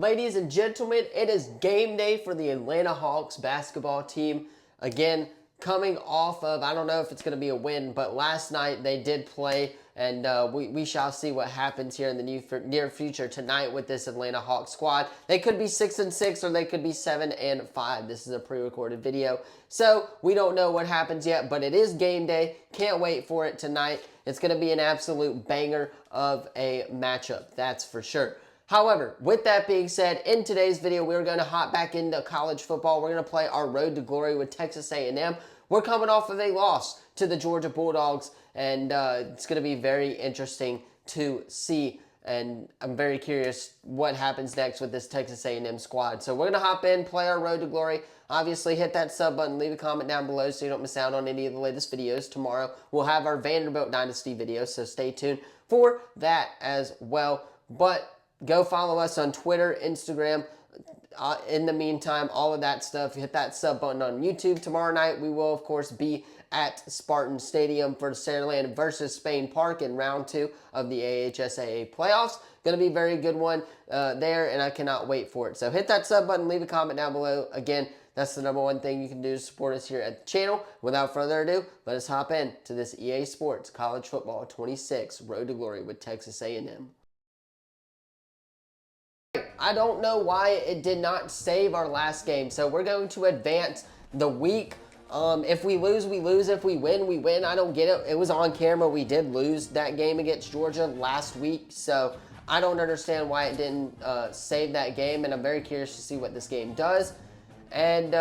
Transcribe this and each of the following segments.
Ladies and gentlemen, it is game day for the Atlanta Hawks basketball team. Again, coming off of, I don't know if it's going to be a win, but last night they did play, and we shall see what happens here in the near future tonight with this Atlanta Hawks squad. They could be 6-6 or they could be 7-5. This is a pre-recorded video, so we don't know what happens yet, but it is game day. Can't wait for it tonight. It's going to be an absolute banger of a matchup, that's for sure. However, with that being said, in today's video, we're going to hop back into college football. We're going to play our road to glory with Texas A&M. We're coming off of a loss to the Georgia Bulldogs, and it's going to be very interesting to see. And I'm very curious what happens next with this Texas A&M squad. So we're going to hop in, play our road to glory. Obviously, hit that sub button, leave a comment down below so you don't miss out on any of the latest videos. Tomorrow, we'll have our Vanderbilt Dynasty video, so stay tuned for that as well. But go follow us on Twitter, Instagram. In the meantime, all of that stuff, hit that sub button on YouTube. Tomorrow night, we will, of course, be at Spartan Stadium for Saraland versus Spain Park in round 2 of the AHSAA playoffs. Going to be a very good one there, and I cannot wait for it. So hit that sub button, leave a comment down below. Again, that's the #1 thing you can do to support us here at the channel. Without further ado, let us hop in to this EA Sports College Football 26 Road to Glory with Texas A&M. I don't know why it did not save our last game, so we're going to advance the week. If we lose, we lose. If we win, we win. I don't get it. It was on camera. We did lose that game against Georgia last week, so I don't understand why it didn't save that game, and I'm very curious to see what this game does. And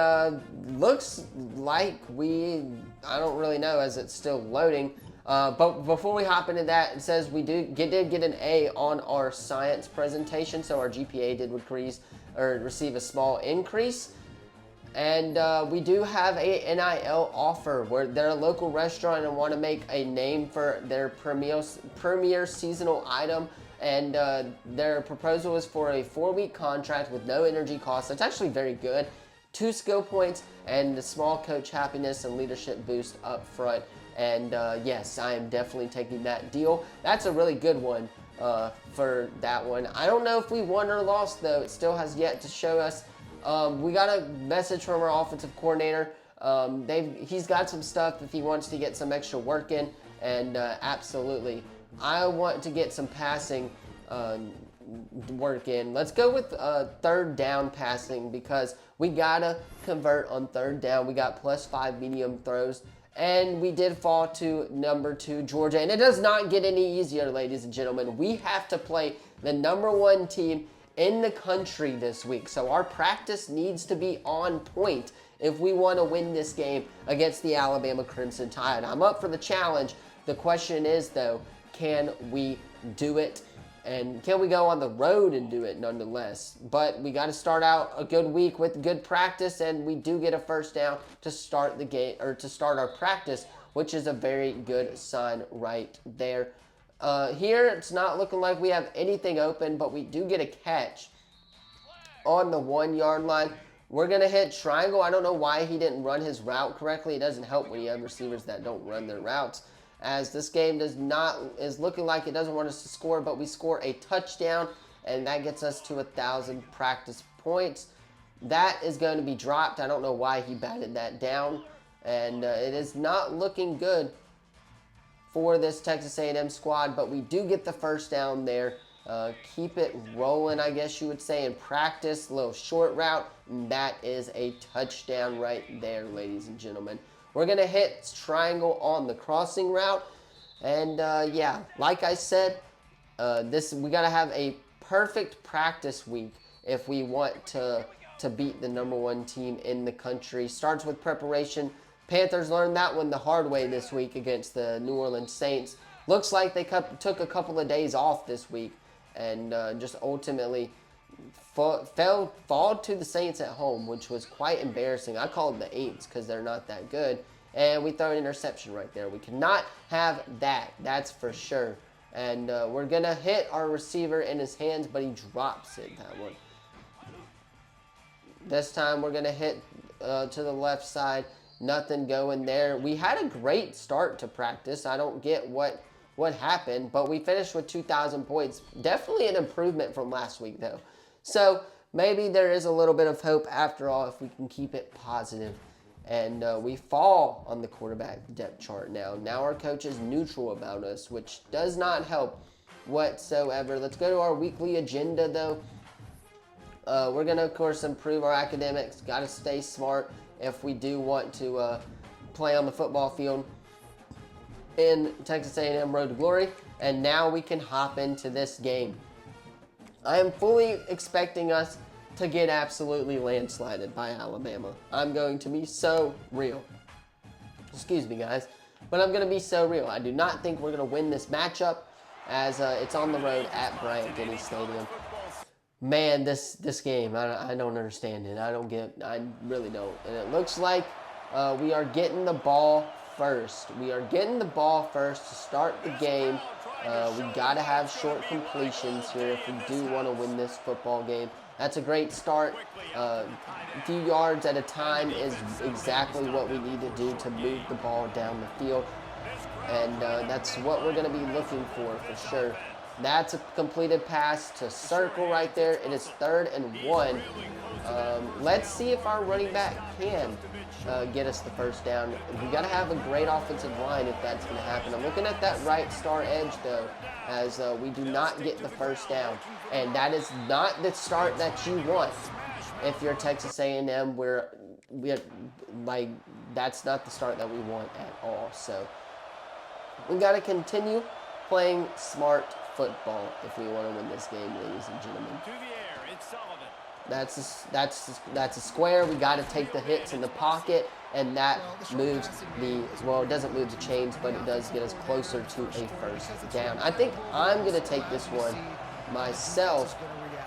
looks like I don't really know as it's still loading. But before we hop into that, it says we did get an A on our science presentation, so our GPA did receive a small increase. And we do have a NIL offer where they're a local restaurant and want to make a name for their premier seasonal item. And their proposal is for a 4-week contract with no energy costs. That's actually very good. 2 skill points and a small coach happiness and leadership boost up front. And yes, I am definitely taking that deal. That's a really good one for that one. I don't know if we won or lost, though. It still has yet to show us. We got a message from our offensive coordinator. He's got some stuff if he wants to get some extra work in. And absolutely, I want to get some passing work in. Let's go with third down passing because we got to convert on third down. We got +5 medium throws. And we did fall to #2 Georgia. And it does not get any easier, ladies and gentlemen. We have to play the #1 team in the country this week. So our practice needs to be on point if we want to win this game against the Alabama Crimson Tide. I'm up for the challenge. The question is, though, can we do it? And can we go on the road and do it nonetheless? But we got to start out a good week with good practice, and we do get a first down to start the game or to start our practice, which is a very good sign right there. Here, it's not looking like we have anything open, but we do get a catch on the 1-yard line. We're going to hit triangle. I don't know why he didn't run his route correctly. It doesn't help when you have receivers that don't run their routes, as this game is looking like it doesn't want us to score, but we score a touchdown, and that gets us to 1,000 practice points. That is going to be dropped. I don't know why he batted that down, and it is not looking good for this Texas A&M squad, but we do get the first down there. Keep it rolling, I guess you would say, in practice. A little short route, and that is a touchdown right there, ladies and gentlemen. We're going to hit triangle on the crossing route. And, yeah, like I said, we got to have a perfect practice week if we want to beat the #1 team in the country. Starts with preparation. Panthers learned that one the hard way this week against the New Orleans Saints. Looks like they took a couple of days off this week and just ultimately fall to the Saints at home, which was quite embarrassing. I call them the Aints because they're not that good. And we throw an interception right there. We cannot have that. That's for sure. And we're going to hit our receiver in his hands, but he drops it, that one. This time we're going to hit to the left side. Nothing going there. We had a great start to practice. I don't get what happened, but we finished with 2,000 points. Definitely an improvement from last week, though. So maybe there is a little bit of hope after all if we can keep it positive. And we fall on the quarterback depth chart now. Now our coach is neutral about us, which does not help whatsoever. Let's go to our weekly agenda, though. We're going to, of course, improve our academics. Got to stay smart if we do want to play on the football field in Texas A&M Road to Glory. And now we can hop into this game. I am fully expecting us to get absolutely landslided by Alabama. I'm going to be so real. Excuse me, guys. But I'm going to be so real. I do not think we're going to win this matchup as it's on the road at Bryant-Denny Stadium. Man, this game, I don't understand it. I really don't. And it looks like we are getting the ball first. We are getting the ball first to start the game. We got to have short completions here if we do want to win this football game. That's a great start. A few yards at a time is exactly what we need to do to move the ball down the field. And that's what we're going to be looking for sure. That's a completed pass to circle right there. It is 3rd and 1. Let's see if our running back can get us the first down. We got to have a great offensive line if that's going to happen. I'm looking at that right star edge, though, as we do not get the first down. And that is not the start that you want if you're Texas A&M. We're like, that's not the start that we want at all. So we got to continue playing smart football if we want to win this game, ladies and gentlemen. That's a square. We got to take the hits in the pocket, and that moves it doesn't move the chains, but it does get us closer to a first down. I think I'm going to take this one myself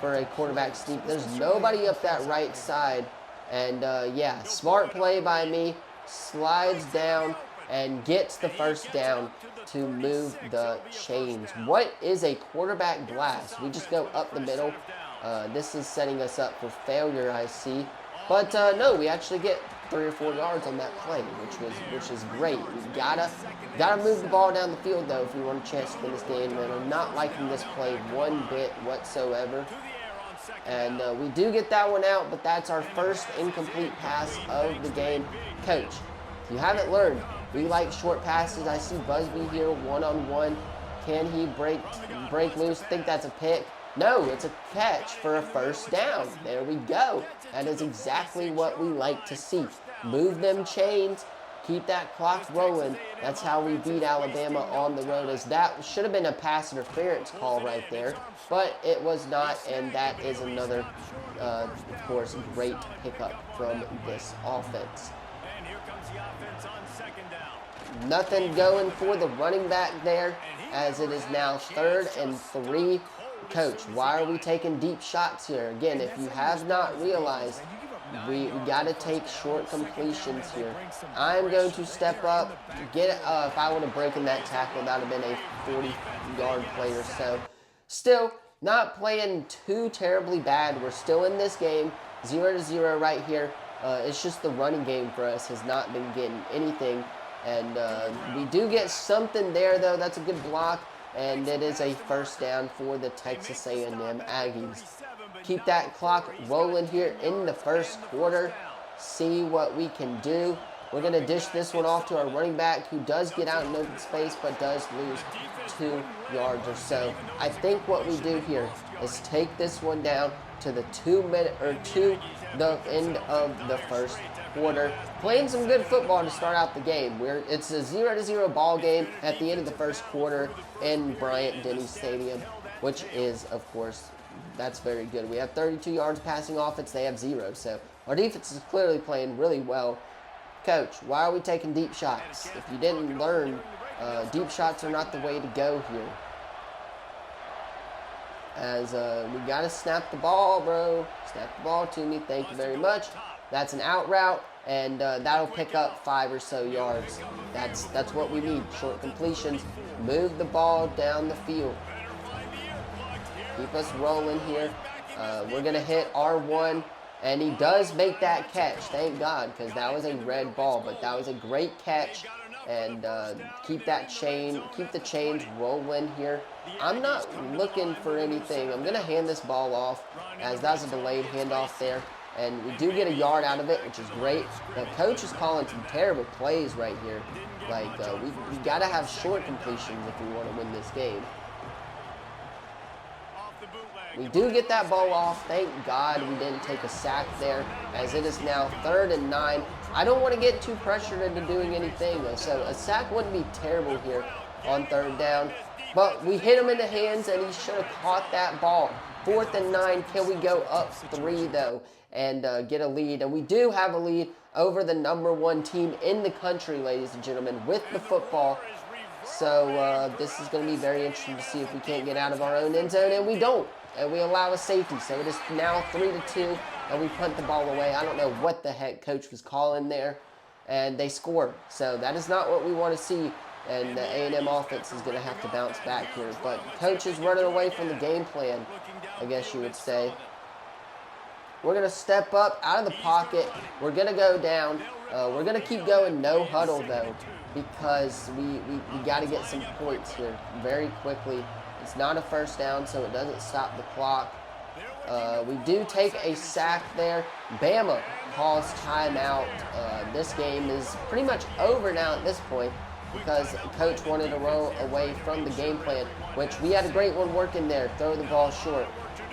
for a quarterback sneak. There's nobody up that right side, and yeah, smart play by me. Slides down and gets the first down to move the chains. What is a quarterback blast? We just go up the middle. This is setting us up for failure, I see. But no, we actually get 3 or 4 yards on that play, which is great. We gotta move the ball down the field though if we want a chance to win this game. And I'm not liking this play one bit whatsoever. And we do get that one out, but that's our first incomplete pass of the game. Coach, if you haven't learned, we like short passes. I see Busby here one-on-one. Can he break loose? Think that's a pick? No, it's a catch for a first down. There we go. That is exactly what we like to see. Move them chains. Keep that clock rolling. That's how we beat Alabama on the road. As that should have been a pass interference call right there, but it was not, and that is another, of course, great pickup from this offense. Nothing going for the running back there, as it is now 3rd and 3. Coach, why are we taking deep shots here? Again, if you have not realized, we got to take short completions here. I'm going to step up, get it. If I would have broken that tackle, that would have been a 40-yard play or so. Still, not playing too terribly bad. We're still in this game, 0-0 right here. It's just the running game for us has not been getting anything. And we do get something there, though. That's a good block. And it is a first down for the Texas A&M Aggies. Keep that clock rolling here in the first quarter. See what we can do. We're going to dish this one off to our running back, who does get out in open space but does lose 2 yards or so. I think what we do here is take this one down to the 2-minute or to the end of the first quarter. Playing some good football to start out the game. It's a 0-0 ball game at the end of the first quarter in Bryant-Denny Stadium, which is, of course, that's very good. We have 32 yards passing offense. They have 0. So our defense is clearly playing really well. Coach, why are we taking deep shots? If you didn't learn, deep shots are not the way to go here. As we got to snap the ball, bro. Snap the ball to me. Thank you very much. That's an out route, and that'll pick up 5 or so yards. That's what we need. Short completions. Move the ball down the field. Keep us rolling here. We're going to hit R1, and he does make that catch. Thank God, because that was a red ball, but that was a great catch and keep the chains rolling here. I'm not looking for anything. I'm gonna hand this ball off, as that's a delayed handoff there, and we do get a yard out of it, which is great. The coach is calling some terrible plays right here. Like we gotta have short completions if we want to win this game. We do get that ball off. Thank God we didn't take a sack there, as it is now 3rd and 9. I don't want to get too pressured into doing anything, though, so a sack wouldn't be terrible here on 3rd down. But we hit him in the hands, and he should have caught that ball. 4th and 9. Can we go up 3, though, and get a lead? And we do have a lead over the #1 team in the country, ladies and gentlemen, with the football. So this is going to be very interesting to see if we can't get out of our own end zone, and we don't. And we allow a safety. So it is now 3-2, and we punt the ball away. I don't know what the heck coach was calling there, and they score. So that is not what we want to see, and the A&M offense is going to have to bounce back here. But coach is running away from the game plan, I guess you would say. We're going to step up out of the pocket. We're going to go down. We're going to keep going no huddle, though, because we got to get some points here very quickly. It's not a 1st down, so it doesn't stop the clock. We do take a sack there. Bama calls timeout. This game is pretty much over now at this point, because coach wanted to roll away from the game plan, which we had a great one working there. Throw the ball short.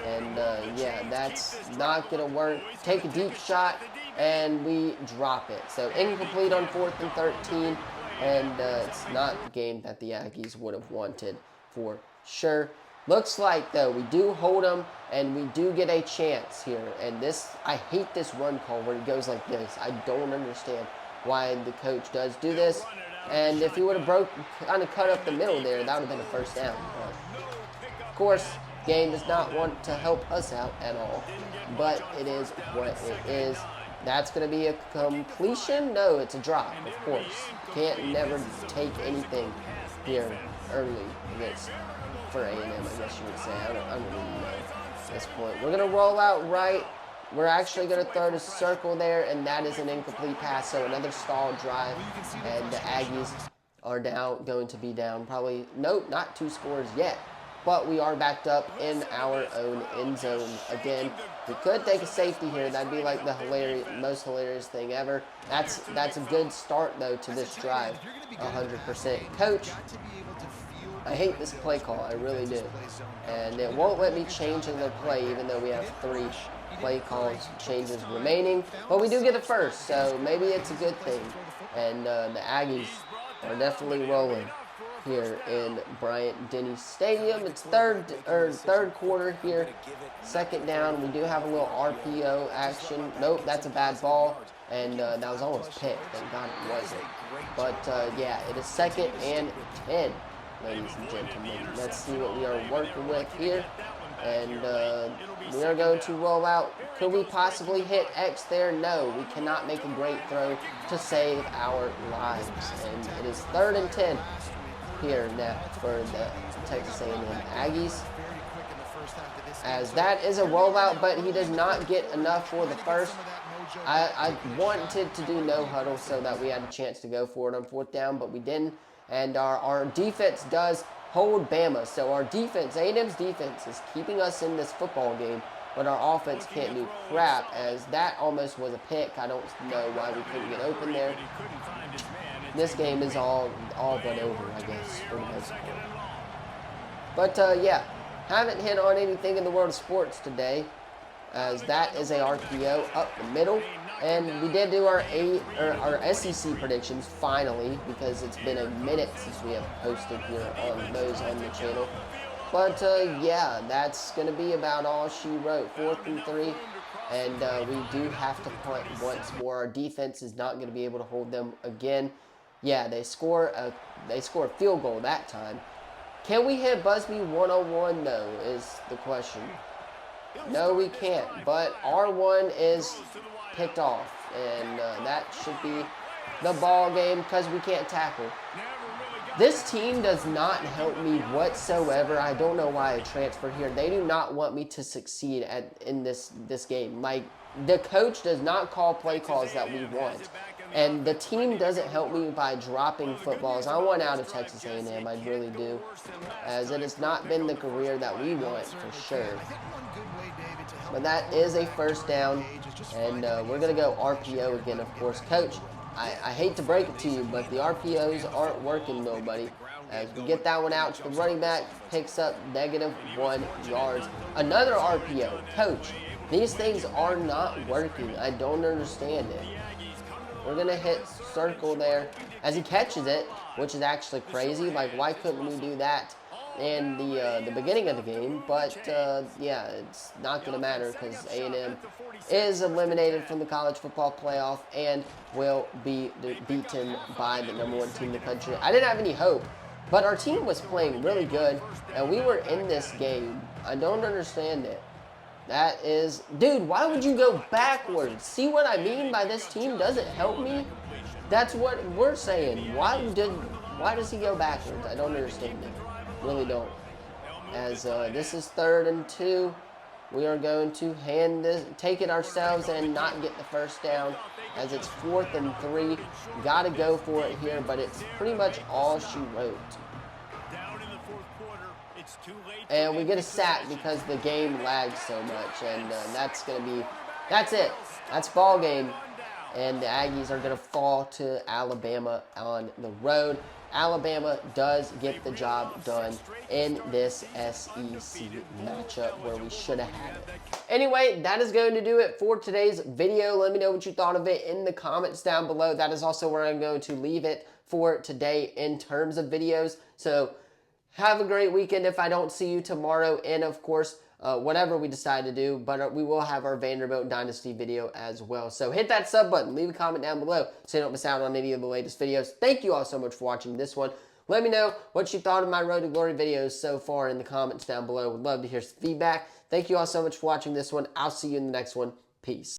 And, yeah, that's not going to work. Take a deep shot, and we drop it. So incomplete on 4th and 13, and it's not the game that the Aggies would have wanted for sure. Looks like, though, we do hold them, and we do get a chance here. And this, I hate this run call where it goes like this. I don't understand why the coach does do this. And if he would have kind of cut up the middle there, that would have been a 1st down. But of course, game does not want to help us out at all. But it is what it is. That's going to be a completion? No, it's a drop, of course. Can't never take anything here early against for A&M, I guess you would say. I don't really know at this point. We're going to roll out right. We're actually going to throw the circle there, and that is an incomplete pass. So another stalled drive, and the Aggies are now going to be down probably, nope, not 2 scores yet. But we are backed up in our own end zone again. We could take a safety here. That'd be like the most hilarious thing ever. That's a good start, though, to this drive, 100%. Coach, I hate this play call, I really do. And it won't let me change in the play, even though we have 3 play calls changes remaining. But we do get a 1st, so maybe it's a good thing. And the Aggies are definitely rolling here in Bryant-Denny Stadium. It's third quarter here. 2nd down. We do have a little RPO action. Nope, that's a bad ball. And that was almost picked. Thank God it wasn't. But yeah, it is 2nd and 10. Ladies and gentlemen, let's see what we are working with here. And we are going to roll out. Could we possibly hit X there? No, we cannot make a great throw to save our lives. And it is 3rd and 10 here now for the Texas A&M Aggies. As that is a rollout, but he does not get enough for the 1st. I wanted to do no huddle so that we had a chance to go for it on 4th down, but we didn't. And our defense does hold Bama. So our defense, A&M's defense, is keeping us in this football game, but our offense can't do crap, as that almost was a pick. I don't know why we couldn't get open there. This game is all but over, I guess, for the most part. But, yeah, haven't hit on anything in the world of sports today, as that is a RPO up the middle. And we did do our SEC predictions finally, because it's been a minute since we have posted here on those on the channel. But yeah, that's going to be about all she wrote. 4th and 3, and we do have to punt once more. Our defense is not going to be able to hold them again. Yeah, they score a field goal that time. Can we hit Busby one-on-one? No, is the question. No, we can't. But R1 is picked off, and that should be the ball game because we can't tackle. This team does not help me whatsoever. I don't know why I transferred here. They do not want me to succeed in this game. Like, the coach does not call play calls that we want. And the team doesn't help me by dropping footballs. I want out of Texas A&M, I really do, as it has not been the career that we want for sure. But that is a first down, and we're going to go RPO again, of course. Coach, I hate to break it to you, but the RPOs aren't working, nobody. As we get that one out to the running back, picks up -1 yards. Another RPO. Coach, these things are not working. I don't understand it. We're going to hit circle there as he catches it, which is actually crazy. Like, why couldn't we do that in the beginning of the game? But, yeah, it's not going to matter because A&M is eliminated from the college football playoff and will be beaten by the #1 team in the country. I didn't have any hope, but our team was playing really good, and we were in this game. I don't understand it. That is, dude, why would you go backwards? See what I mean by this team doesn't help me? That's what we're saying. Why does he go backwards? I don't understand it. Really don't. As this is 3rd and 2, we are going to take it ourselves and not get the first down, as it's 4th and 3. Got to go for it here, but it's pretty much all she wrote. And we get a sack because the game lags so much, and that's it. That's ball game, and the Aggies are going to fall to Alabama on the road. Alabama does get the job done in this SEC matchup where we should have had it. Anyway, that is going to do it for today's video. Let me know what you thought of it in the comments down below. That is also where I'm going to leave it for today in terms of videos. So have a great weekend if I don't see you tomorrow, and of course, whatever we decide to do, but we will have our Vanderbilt Dynasty video as well. So hit that sub button, leave a comment down below so you don't miss out on any of the latest videos. Thank you all so much for watching this one. Let me know what you thought of my Road to Glory videos so far in the comments down below. Would love to hear some feedback. Thank you all so much for watching this one. I'll see you in the next one. Peace.